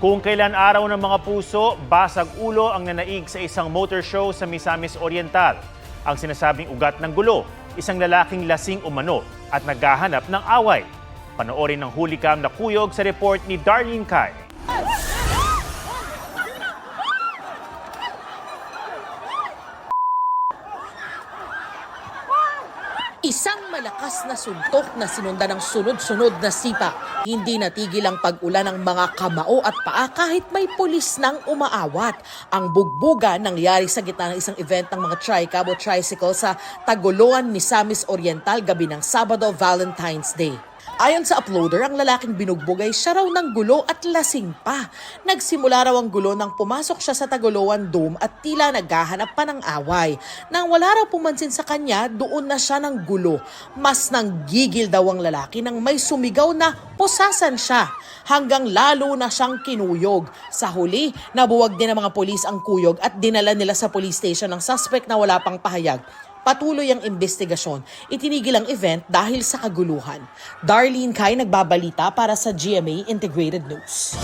Kung kailan araw ng mga puso, basag ulo ang nanaig sa isang motor show sa Misamis Oriental. Ang sinasabing ugat ng gulo, isang lalaking lasing umano at naghahanap ng away. Panoorin ng hulikam na kuyog sa report ni Darlene Kai. Isang malakas na suntok na sinundan ng sunod-sunod na sipa. Hindi natigil ang pag-ulan ng mga kamao at paa kahit may pulis nang umaawat. Ang bugbuga nangyari sa gitna ng isang event ng mga tri-cab o tricycle sa Tagoloan, Misamis Oriental gabi ng Sabado, Valentine's Day. Ayon sa uploader, ang lalaking binugbog ay siya raw ng gulo at lasing pa. Nagsimula raw ang gulo nang pumasok siya sa Tagoloan Dome at tila naghahanap pa ng away. Nang wala raw pumansin sa kanya, doon na siya ng gulo. Mas nanggigil daw ang lalaki nang may sumigaw na pusasan siya. Hanggang lalo na siyang kinuyog. Sa huli, nabuwag din ng mga pulis ang kuyog at dinala nila sa police station ng suspect na wala pang pahayag. Patuloy ang investigasyon. Itinigil ang event dahil sa kaguluhan. Darlene Kai nagbabalita para sa GMA Integrated News.